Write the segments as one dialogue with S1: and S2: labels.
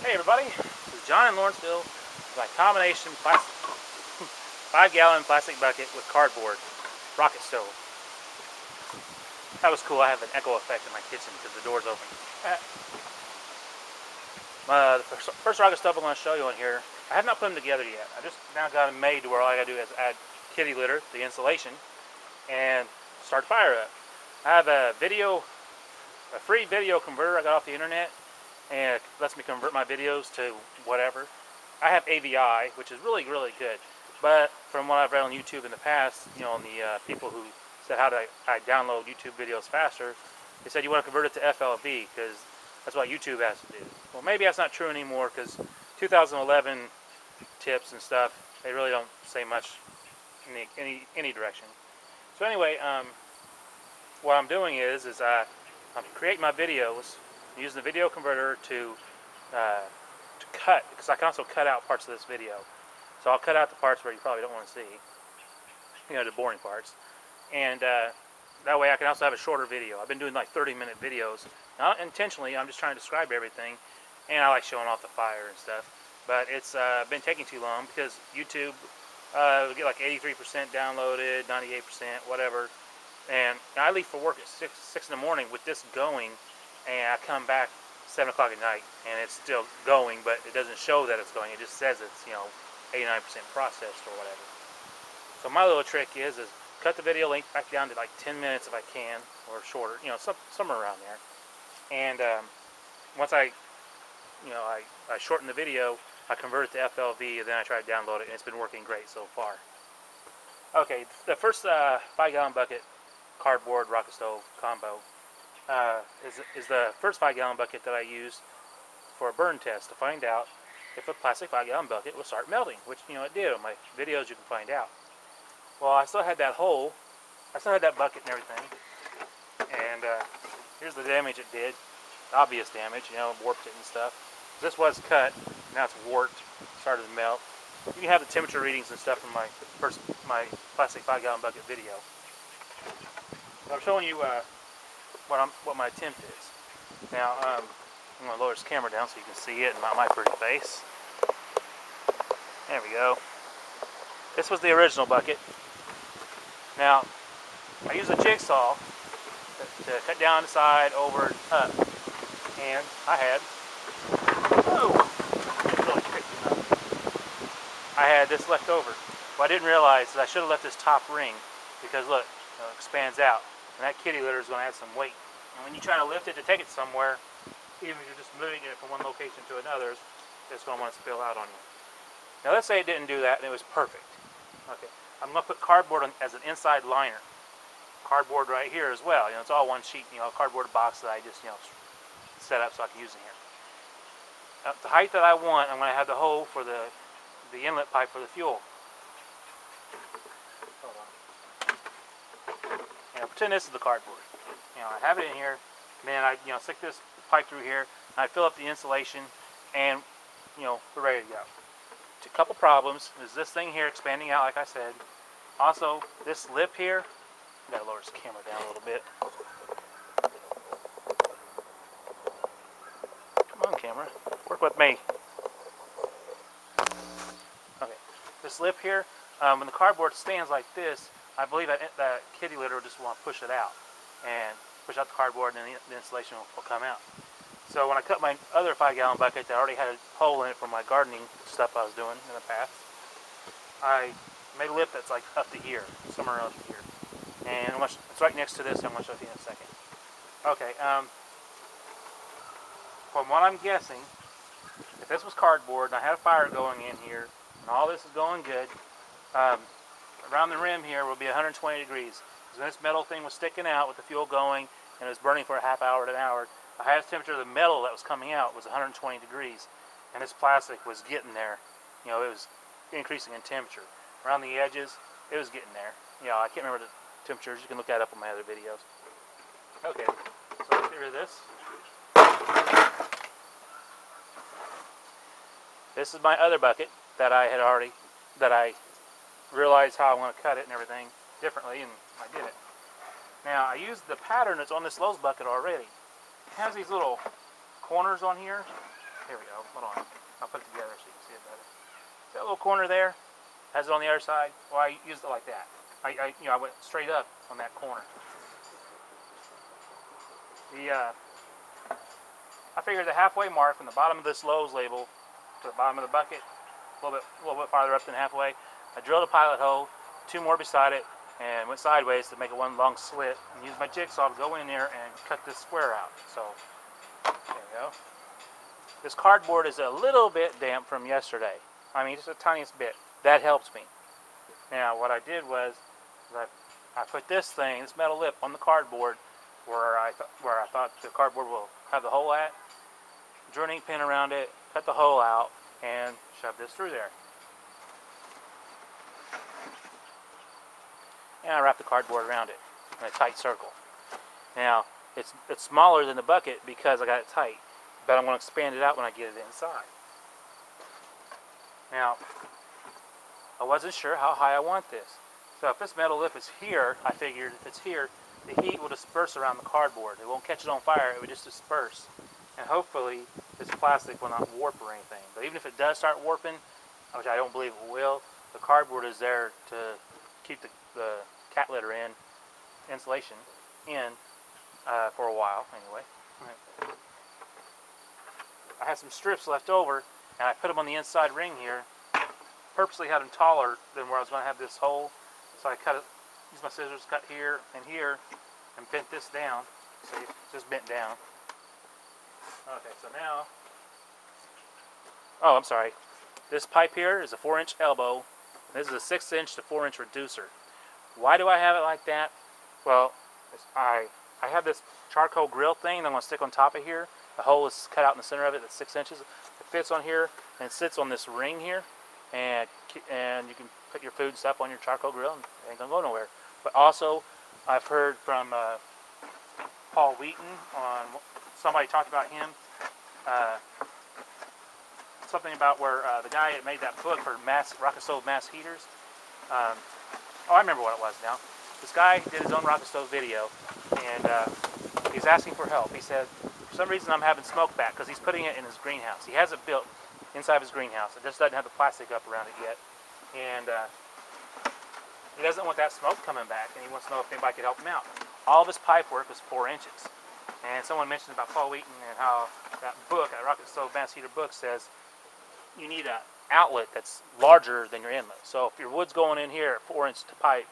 S1: Hey everybody, this is John in Lawrenceville with my combination plastic, 5-gallon plastic bucket with cardboard rocket stove. That was cool. I have an echo effect in my kitchen because the door's open. The first rocket stove I'm going to show you on here, I have not put them together yet. I just now got them made to where all I got to do is add kitty litter, the insulation, and start the fire up. I have a free video converter I got off the internet, and it lets me convert my videos to whatever. I have AVI, which is really good, but from what I've read on YouTube in the past, you know, on the people who said how do I download YouTube videos faster, they said you want to convert it to FLV because that's what YouTube has to do. Well, maybe that's not true anymore because 2011 tips and stuff, they really don't say much in any direction. So anyway, what I'm doing is I'm creating my videos using the video converter to cut, because I can also cut out parts of this video. So I'll cut out the parts where you probably don't want to see, you know, the boring parts, and that way I can also have a shorter video. I've been doing like 30-minute videos, not intentionally. I'm just trying to describe everything, and I like showing off the fire and stuff. But it's been taking too long because YouTube will get like 83% downloaded, 98%, whatever. And I leave for work at 6 in the morning with this going, and I come back 7 o'clock at night, and it's still going, but it doesn't show that it's going. It just says it's, you know, 89% processed or whatever. So my little trick is cut the video length back down to like 10 minutes if I can, or shorter, you know, somewhere around there. And once I shorten the video, I convert it to FLV, and then I try to download it, and it's been working great so far. Okay, the first 5-gallon bucket cardboard rocket stove combo is the first 5-gallon bucket that I used for a burn test to find out if a plastic 5-gallon bucket would start melting, which, you know, it did. On my videos you can find out. Well, I still had that hole, I still had that bucket and everything, and here's the damage it did. Obvious damage, you know, warped it and stuff. This was cut, now it's warped, started to melt. You can have the temperature readings and stuff from my plastic 5-gallon bucket video. I'm showing you what my attempt is. Now, I'm going to lower this camera down so you can see it and not my pretty face. There we go. This was the original bucket. Now, I used a jigsaw to cut down the side, over, and up. And I had, I had this left over. What I didn't realize is I should have left this top ring, because look, it expands out. And that kitty litter is going to add some weight. And when you try to lift it to take it somewhere, even if you're just moving it from one location to another, it's going to want to spill out on you. Now let's say it didn't do that and it was perfect. Okay, I'm going to put cardboard on as an inside liner. Cardboard right here as well. You know, it's all one sheet, you know, cardboard box that I just, you know, set up so I can use it here. Now, the height that I want, I'm going to have the hole for the inlet pipe for the fuel. Pretend this is the cardboard. You know, I have it in here, and then I, you know, stick this pipe through here, and I fill up the insulation, and, you know, we're ready to go. A couple problems is this thing here expanding out, like I said. Also, this lip here, I gotta lower this camera down a little bit. Come on, camera, work with me. Okay, this lip here, when the cardboard stands like this, I believe that kitty litter will just want to push it out and push out the cardboard, and then the insulation will come out. So when I cut my other 5-gallon bucket that already had a hole in it for my gardening stuff I was doing in the past, I made a lip that's like up to here, somewhere up to here. And it's right next to this, I'm going to show you in a second. Okay, from what I'm guessing, if this was cardboard and I had a fire going in here, and all this is going good, around the rim here will be 120 degrees. Because when this metal thing was sticking out with the fuel going and it was burning for a half hour to an hour, the highest temperature of the metal that was coming out was 120 degrees. And this plastic was getting there. You know, it was increasing in temperature. Around the edges, it was getting there. You know, I can't remember the temperatures. You can look that up on my other videos. Okay, so let's get rid of this. This is my other bucket that I realized how I want to cut it and everything differently, and I did it. Now, I used the pattern that's on this Lowe's bucket already. It has these little corners on here, Here we go. Hold on. I'll put it together so you can see it better. That little corner there has it on the other side. Well, I used it like that. I went straight up on that corner. I figured the halfway mark from the bottom of this Lowe's label to the bottom of the bucket, a little bit farther up than halfway. I drilled a pilot hole, 2 more beside it, and went sideways to make it one long slit, and used my jigsaw to go in there and cut this square out. So there we go. This cardboard is a little bit damp from yesterday. I mean, just the tiniest bit. That helps me. Now, what I did was I put this metal lip on the cardboard where I thought the cardboard will have the hole at. Drew an ink pen around it, cut the hole out, and shoved this through there. And I wrapped the cardboard around it in a tight circle. Now, it's smaller than the bucket because I got it tight, but I'm going to expand it out when I get it inside. Now, I wasn't sure how high I want this. So if this metal lip is here, I figured if it's here, the heat will disperse around the cardboard. It won't catch it on fire, it would just disperse. And hopefully this plastic will not warp or anything. But even if it does start warping, which I don't believe it will, the cardboard is there to keep the cat litter insulation in for a while anyway. I had some strips left over and I put them on the inside ring here. Purposely had them taller than where I was going to have this hole. So I used my scissors, cut here, and bent this down. See, it's just bent down. Okay, so now, oh, I'm sorry. This pipe here is a 4-inch elbow. This is a 6-inch to 4-inch reducer. Why do I have it like that? Well, I have this charcoal grill thing that I'm going to stick on top of here. The hole is cut out in the center of it. That's 6 inches. It fits on here and sits on this ring here, and you can put your food and stuff on your charcoal grill, and it ain't gonna go nowhere. But also, I've heard from Paul Wheaton on somebody talked about him. Something about where the guy that made that book for rocket stove mass heaters. Oh, I remember what it was now. This guy did his own rocket stove video, and he's asking for help. He said, for some reason I'm having smoke back, because he's putting it in his greenhouse. He has it built inside of his greenhouse. It just doesn't have the plastic up around it yet. And he doesn't want that smoke coming back, and he wants to know if anybody could help him out. All of his pipe work was 4 inches. And someone mentioned about Paul Wheaton and how that book, that rocket stove mass heater book, says you need an outlet that's larger than your inlet. So if your wood's going in here at 4-inch pipe,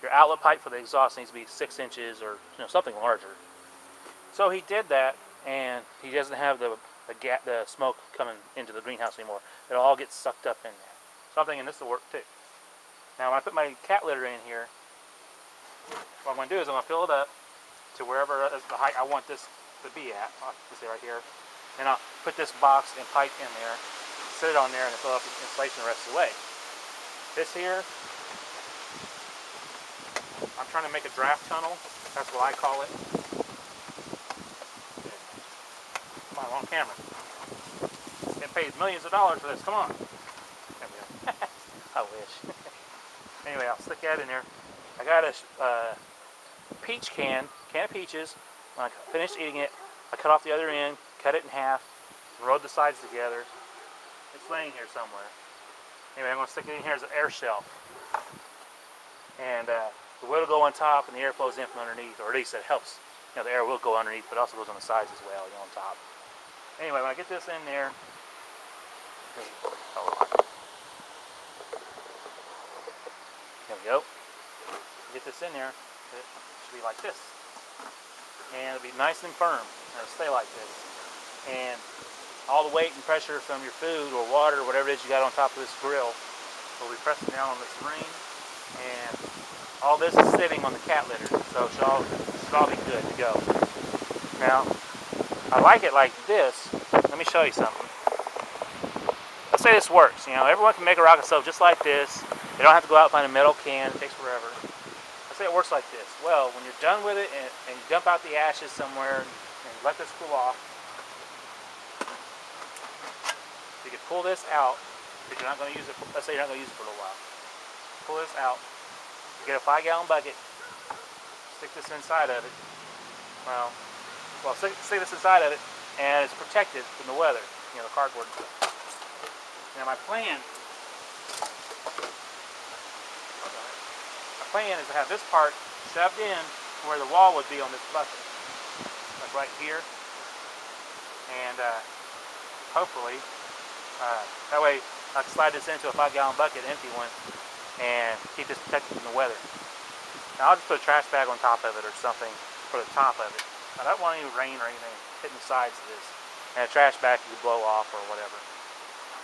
S1: your outlet pipe for the exhaust needs to be 6 inches or something larger. So he did that, and he doesn't have the smoke coming into the greenhouse anymore. It'll all get sucked up in there. So I'm thinking this will work too. Now when I put my cat litter in here, what I'm going to do is I'm going to fill it up to wherever the height I want this to be at. I'll just say right here. And I'll put this box and pipe in there, sit it on there, and fill up the insulation the rest of the way. This here, I'm trying to make a draft tunnel. That's what I call it. Come on, on camera. Getting paid millions of dollars for this. Come on. There we go. I wish. Anyway, I'll stick that in there. I got a peach can of peaches. When I finished eating it, I cut off the other end, cut it in half, and rode the sides together. It's laying here somewhere. Anyway, I'm going to stick it in here as an air shelf. And the wood will go on top, and the air flows in from underneath, or at least it helps. The air will go underneath, but it also goes on the sides as well, on top. Anyway, when I get this in there, there we go. Get this in there, it should be like this. And it'll be nice and firm. It'll stay like this. And all the weight and pressure from your food or water, whatever it is you got on top of this grill, will be pressing down on this ring. And all this is sitting on the cat litter, so it should all be good to go. Now, I like it like this. Let me show you something. Let's say this works. Everyone can make a rocket stove just like this. They don't have to go out and find a metal can. It takes forever. Let's say it works like this. Well, when you're done with it and you dump out the ashes somewhere and let this cool off, you can pull this out if you're not going to use it. Let's say you're not going to use it for a little while. Pull this out. Get a 5-gallon bucket. Stick this inside of it. Well, stick this inside of it, and it's protected from the weather. the cardboard. Now my plan is to have this part shoved in where the wall would be on this bucket, like right here, and hopefully that way I can slide this into a 5-gallon bucket, empty one, and keep this protected from the weather. Now I'll just put a trash bag on top of it or something for the top of it. I don't want any rain or anything hitting the sides of this, and a trash bag you could blow off or whatever.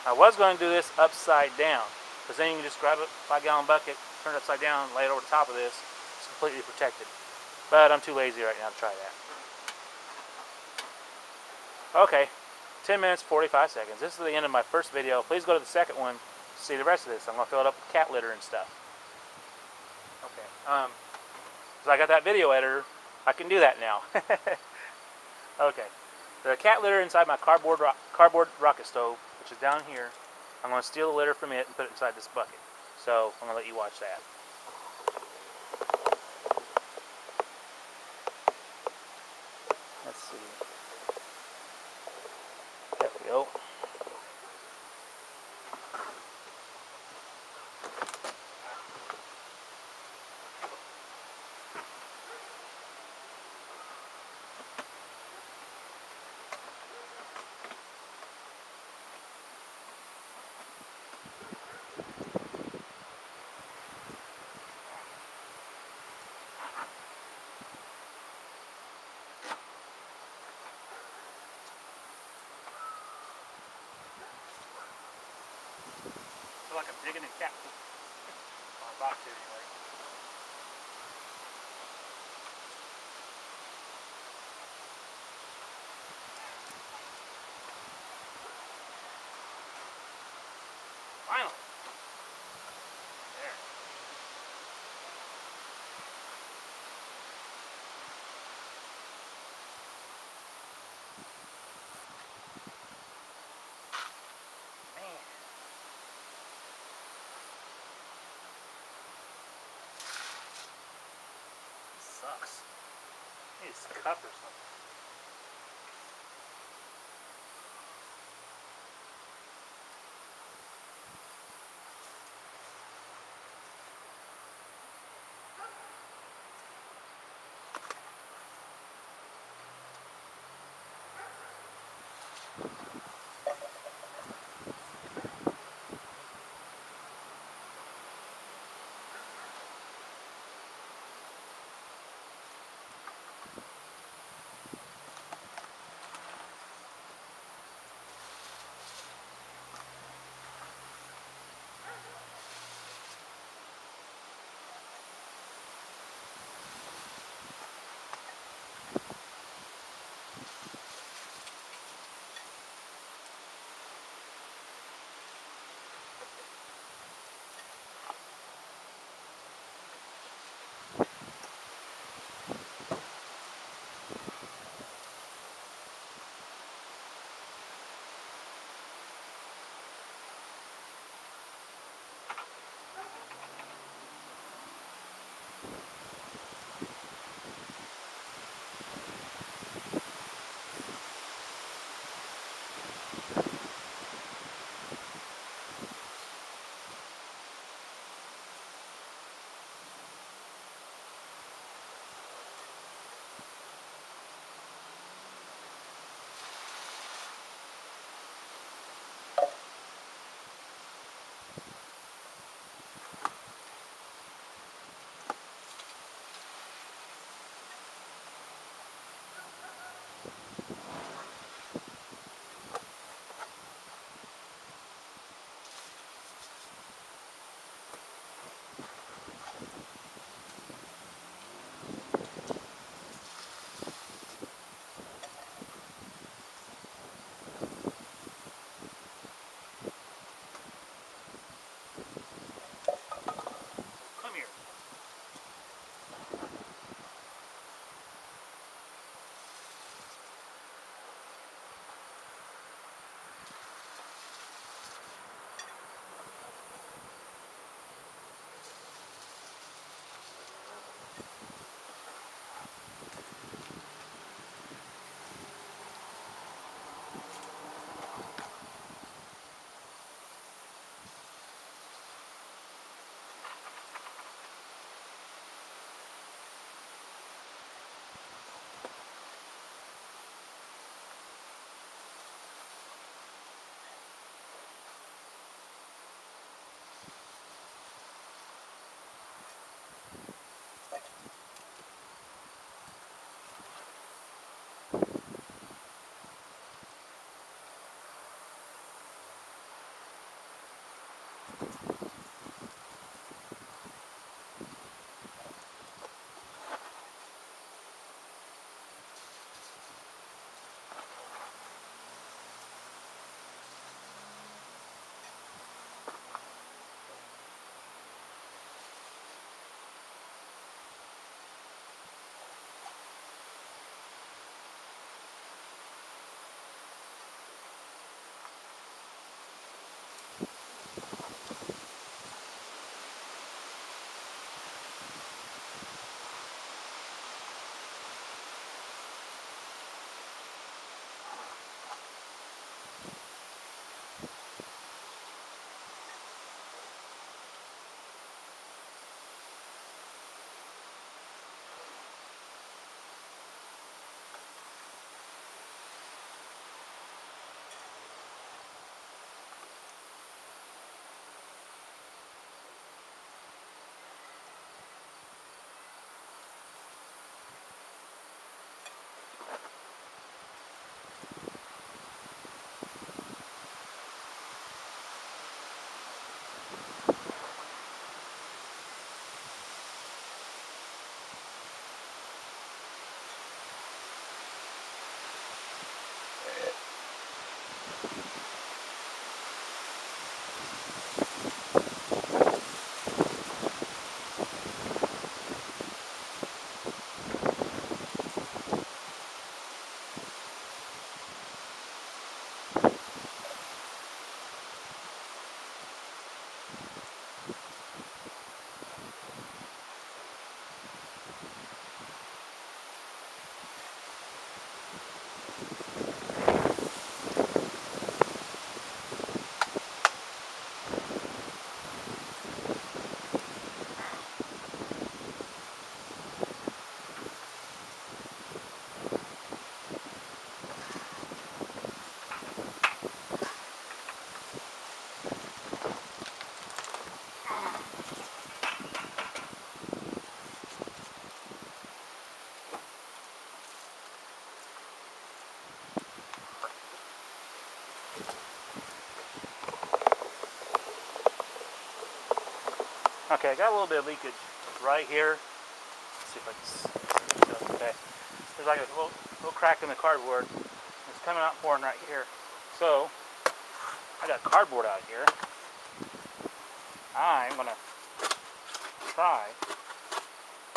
S1: I was going to do this upside down, because then you can just grab a 5-gallon bucket, turn it upside down, lay it over the top of this. It's completely protected. But I'm too lazy right now to try that. Okay, 10 minutes, 45 seconds. This is the end of my first video. Please go to the second one to see the rest of this. I'm going to fill it up with cat litter and stuff. Okay, so I got that video editor. I can do that now. Okay, the cat litter inside my cardboard rocket stove, which is down here. I'm going to steal the litter from it and put it inside this bucket. So I'm going to let you watch that. Let's see. There we go. I feel like I'm digging in cat poop. On a box here anyway. Finally. There. Man. Sucks. I need a cup or something. Okay, I got a little bit of leakage right here. Let's see if I can. Okay, there's like a little crack in the cardboard. It's coming out pouring right here. So I got cardboard out here. I'm gonna try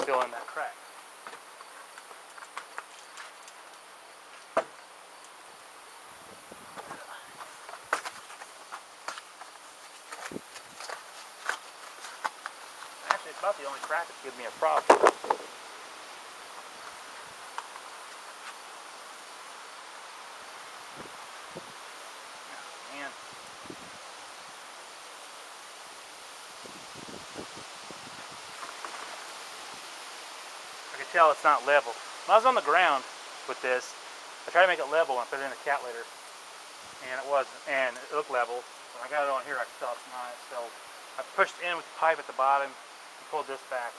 S1: fill in that crack. Actually, it's about the only crack that's giving me a problem. Man. I can tell it's not level. When I was on the ground with this, I tried to make it level and I put it in a cat litter, and it wasn't, and it looked level. When I got it on here, I could tell it's not. So I pushed in with the pipe at the bottom and pulled this back,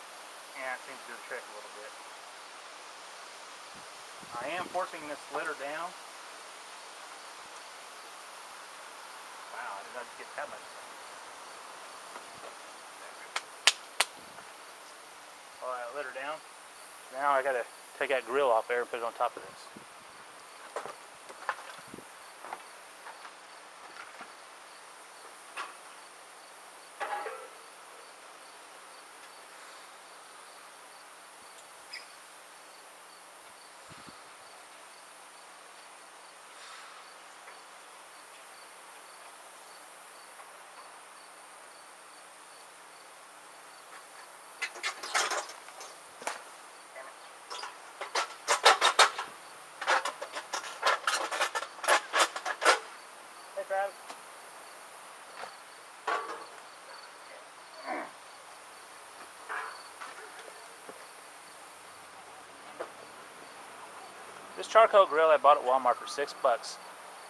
S1: and it seems to do the trick a little bit. I am forcing this litter down. Wow, I did not get that much. All right, litter down. Now I gotta take that grill off there and put it on top of this. Hey, Travis. This charcoal grill I bought at Walmart for $6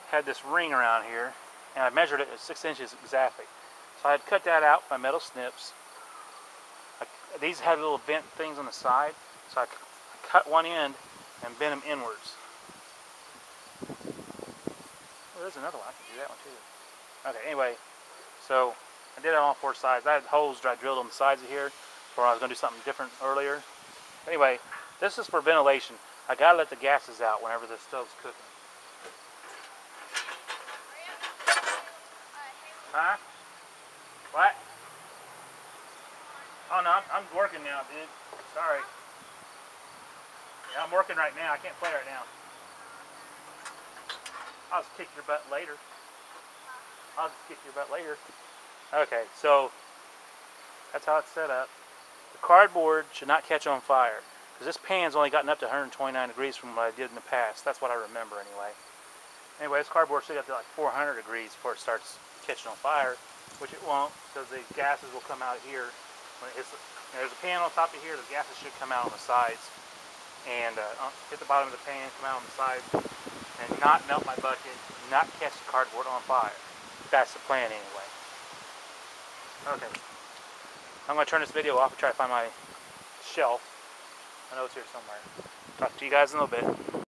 S1: had this ring around here, and I measured it at 6 inches exactly. So I had cut that out by metal snips. These had little bent things on the side, so I cut one end and bent them inwards. Oh, there's another one. I can do that one too. Okay, anyway, so I did it on all 4 sides. I had holes that I drilled on the sides of here where I was going to do something different earlier. Anyway, this is for ventilation. I got to let the gases out whenever the stove's cooking. Huh? What? Oh no, I'm working now, dude. Sorry. Yeah, I'm working right now. I can't play right now. I'll just kick your butt later. I'll just kick your butt later. Okay, so that's how it's set up. The cardboard should not catch on fire because this pan's only gotten up to 129 degrees from what I did in the past. That's what I remember anyway. Anyway, this cardboard should get to like 400 degrees before it starts catching on fire, which it won't because the gases will come out here. When it's, there's a pan on top of here, the gases should come out on the sides and hit the bottom of the pan, come out on the sides, and not melt my bucket, not catch the cardboard on fire. That's the plan anyway. Okay. I'm going to turn this video off and try to find my shelf. I know it's here somewhere. Talk to you guys in a little bit.